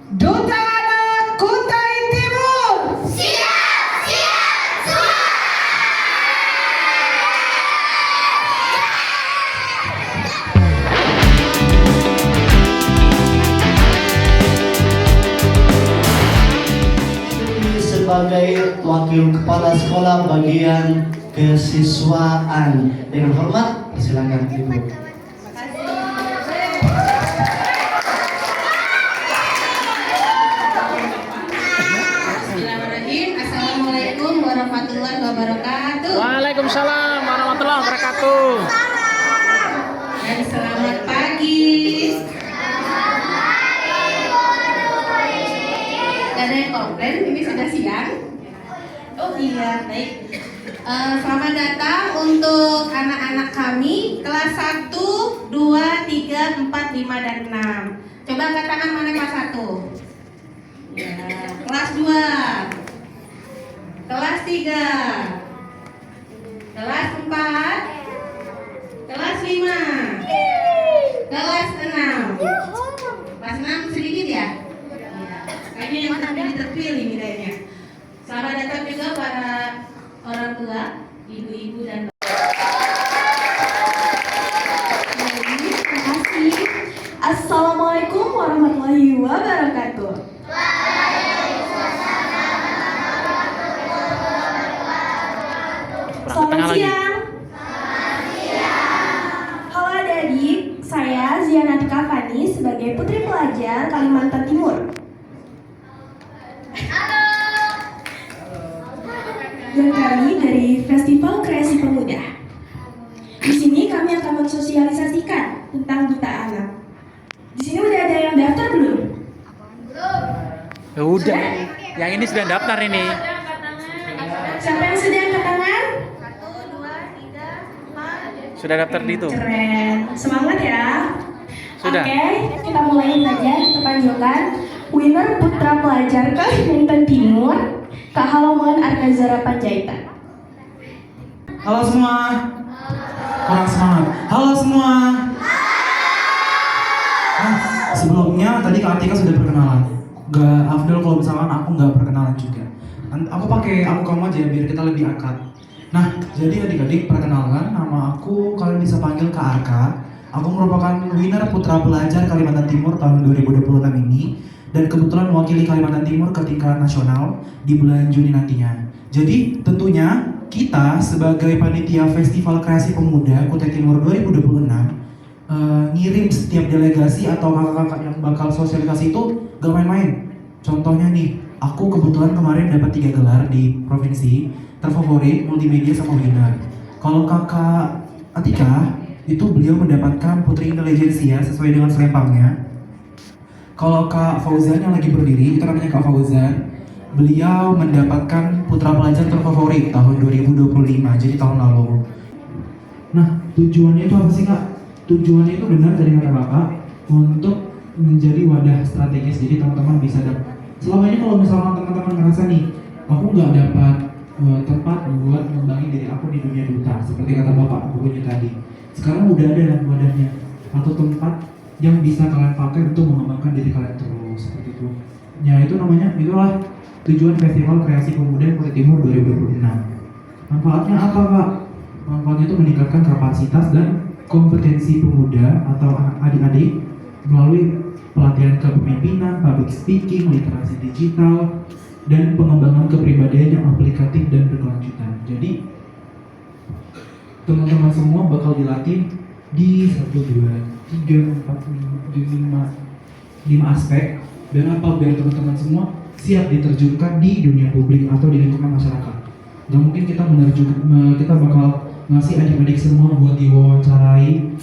Duta Anak Kutai Timur. Siap, siap, semua. Sebagai wakil kepala sekolah bagian kesiswaan, dengan hormat silakan Ibu. Bismillahirrahmanirrahim. Assalamualaikum warahmatullahi wabarakatuh. Waalaikumsalam warahmatullahi wabarakatuh. Dan selamat pagi. Gak ada yang komplain, ini sudah siang. Oh iya, baik. Selamat datang untuk anak-anak kami kelas 1, 2, 3, 4, 5, dan 6. Coba angkat tangan mana kelas 1? Ya, kelas 2, kelas 3, kelas 4, kelas 5, kelas 6. Kelas 6 sedikit ya? Iya. Kayaknya yang terpilih nih kayaknya. Selamat datang juga para orang tua, ibu-ibu dan Terima kasih. Assalamualaikum warahmatullahi wabarakatuh. Selamat siang. Halo adik-adik, saya Zianatika Fani sebagai Putri Pelajar Kalimantan Timur. Dan kami dari Festival Kreasi Pemuda. Di sini kami akan mensosialisasikan tentang Duta Anak. Di sini udah ada yang daftar belum? Ya udah, yang ini sudah daftar ini. Siapa yang sudah angkat tangan? Sudah daftar di itu. Keren, semangat ya. Sudah. Oke, kita mulai saja. Kita panggilkan winner Putra Pelajar Kalimantan Timur, Kak Haloman Arkazara Panjaitan. Halo semua. Kurang semangat. Halo semua. Nah, sebelumnya tadi Kak Atika sudah perkenalan. Gak afdol kalau misalkan aku nggak perkenalan juga. Aku pakai aku kamu aja biar kita lebih akrab. Nah, jadi adik-adik perkenalkan, nama aku kalian bisa panggil Kak Arka. Aku merupakan winner Putra Pelajar Kalimantan Timur tahun 2026 ini dan kebetulan mewakili Kalimantan Timur ke tingkat nasional di bulan Juni nantinya. Jadi tentunya kita sebagai panitia Festival Kreasi Pemuda Kutai Timur 2026 ngirim setiap delegasi atau kakak-kakak yang bakal sosialisasi itu gak main-main. Contohnya nih, aku kebetulan kemarin dapat 3 gelar di provinsi, terfavorit, multimedia, sama winner. Kalau kakak Atika, itu beliau mendapatkan Putri Intelijensia sesuai dengan selempangnya. Kalau Kak Fauzan yang lagi berdiri, itu namanya Kak Fauzan, beliau mendapatkan Putra Pelajar terfavorit tahun 2025, jadi tahun lalu. Nah, tujuannya itu apa sih Kak? Tujuannya itu benar dari kata Kakak untuk menjadi wadah strategis, jadi teman-teman bisa dapat. Selama ini kalau misalnya teman-teman ngerasa nih, aku nggak dapat tempat buat mengembangin diri aku di dunia duta, seperti kata Bapak bukunya tadi. Sekarang udah ada wadahnya atau tempat yang bisa kalian pakai untuk mengembangkan diri kalian terus, seperti itu. Ya itu namanya, itulah tujuan Festival Kreasi Pemuda Kutai Timur 2026. Manfaatnya apa Kak? Manfaatnya itu meningkatkan kapasitas dan kompetensi pemuda atau adik-adik melalui pelatihan kepemimpinan, public speaking, literasi digital, dan pengembangan kepribadian yang aplikatif dan berkelanjutan. Jadi teman-teman semua bakal dilatih di 1, 2, 3, 4, 5 aspek. Dan apa? Biar teman-teman semua siap diterjunkan di dunia publik atau di lingkungan masyarakat. Gak mungkin kita bakal ngasih adik-adik semua buat diwawancarai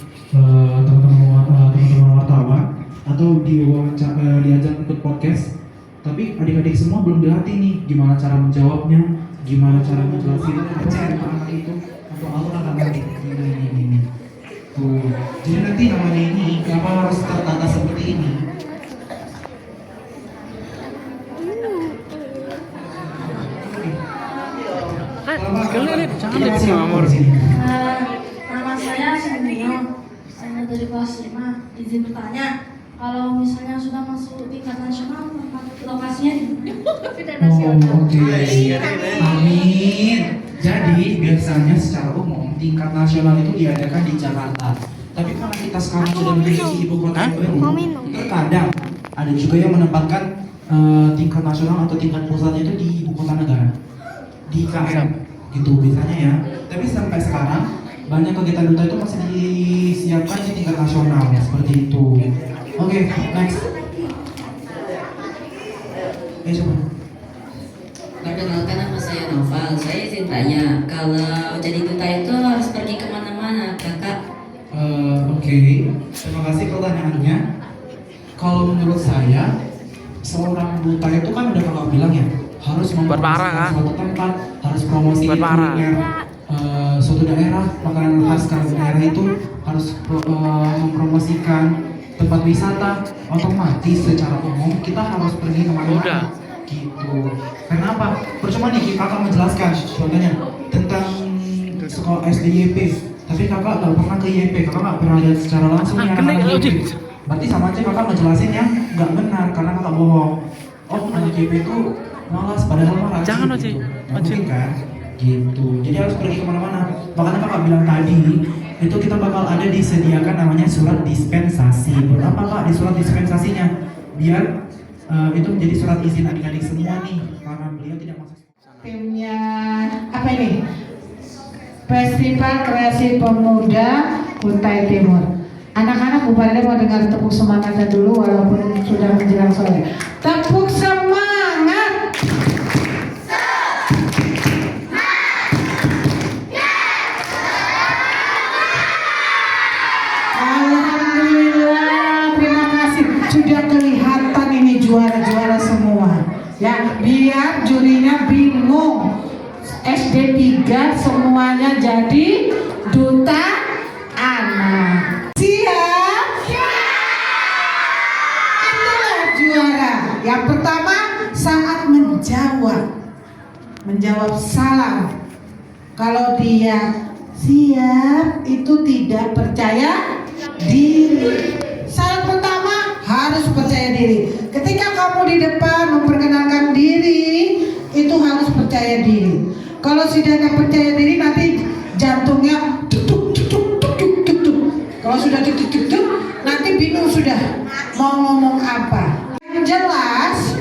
teman-teman wartawan atau diajak ikut podcast. Tapi adik-adik semua belum dilatih nih gimana cara menjawabnya, gimana cara menjelasin anak itu atau aura ini. Tuh. Jadi nanti namanya ini kenapa harus tertata seperti ini? Jangan di sini, Mamor. Nama saya Sendino, saya dari kelas 5. Izin bertanya, Kalau misalnya sudah masuk tingkat nasional, lokasinya Oh, oke. Amin. Jadi biasanya secara umum tingkat nasional itu diadakan di Jakarta. Tapi karena kita sekarang sudah memiliki ibu kota yang baru, terkadang ada juga yang menempatkan tingkat nasional atau tingkat pusatnya itu di ibu kota negara, di IKN gitu biasanya ya. Tapi sampai sekarang banyak kegiatan duta itu masih disiapkan di tingkat nasional seperti itu. Oke, next. Coba. Perkenalkan, nama saya Noval. Saya izin tanya, kalau jadi duta itu harus pergi kemana-mana, kakak? Oke. Terima kasih pertanyaannya. Kalau menurut saya, seorang duta itu kan udah kakak bilang ya, harus mempromosikan suatu tempat, harus promosi kuliner suatu daerah, makanan khas daerah itu harus mempromosikan tempat wisata. Otomatis secara umum kita harus pergi kemana-mana gitu. Karena apa? Percuma nih kakak menjelaskan contohnya tentang sekolah SDYP, tapi kakak gak pernah ke YP, kakak gak pernah lihat secara langsung yang anak YP. Berarti sama aja kakak ngejelasin yang gak benar karena kakak bohong. Oh, anak YP itu malas padahal marah. Jangan gitu. Oci. Gak mungkin kan? Gitu. Jadi harus pergi kemana-mana. Makanya kakak bilang tadi itu kita bakal ada disediakan namanya surat dispensasi. Buat apa kak di surat dispensasinya? Biar itu menjadi surat izin adik-adik semua nih karena beliau tidak masuk. Timnya apa ini? Festival Kreasi Pemuda Kutai Timur. Anak-anak Bu Farida mau dengar tepuk semangatnya dulu walaupun sudah menjelang sore. Tepuk semangat. Alhamdulillah, terima kasih. Sudah kelihatan ini juara-juara semua. Ya, biar jurinya bingung. SD 3 semuanya jadi duta anak. Siap? Itulah juara. Yang pertama saat menjawab salam. Kalau dia siap itu tidak percaya diri. Salam pertama harus percaya diri. Ketika kamu di depan memperkenalkan diri itu harus percaya diri. Kalau sudah nggak percaya diri nanti jantungnya tuk tuk tuk tuk tuk tuk tuk tuk. Kalau sudah tuk tuk tuk tuk nanti bingung sudah mau ngomong apa. Yang jelas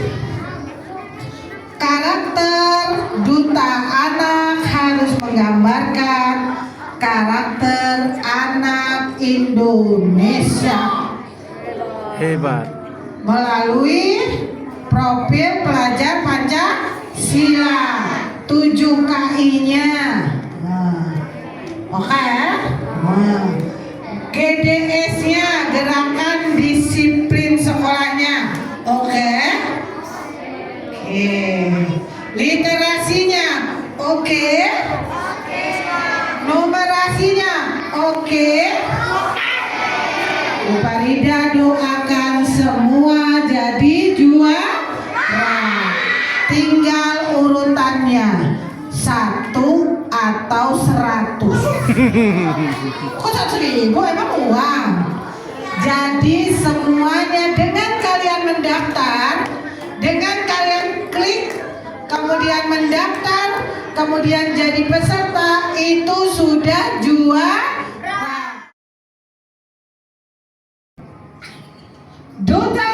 karakter duta anak harus menggambarkan karakter anak Indonesia. Hebat. Melalui profil pelajar Pancasila 7 KI-nya. Oke. GDS-nya, gerakan disiplin sekolahnya. Oke. Literasinya oke. Numerasinya oke. Bu Farida doakan semua jadi juara. Tinggal urutannya 1 atau 100. Kok 100.000 emang uang? Jadi semuanya dengan kalian mendaftar, dengan kalian klik, kemudian mendaftar, kemudian jadi peserta, itu sudah juara. Duta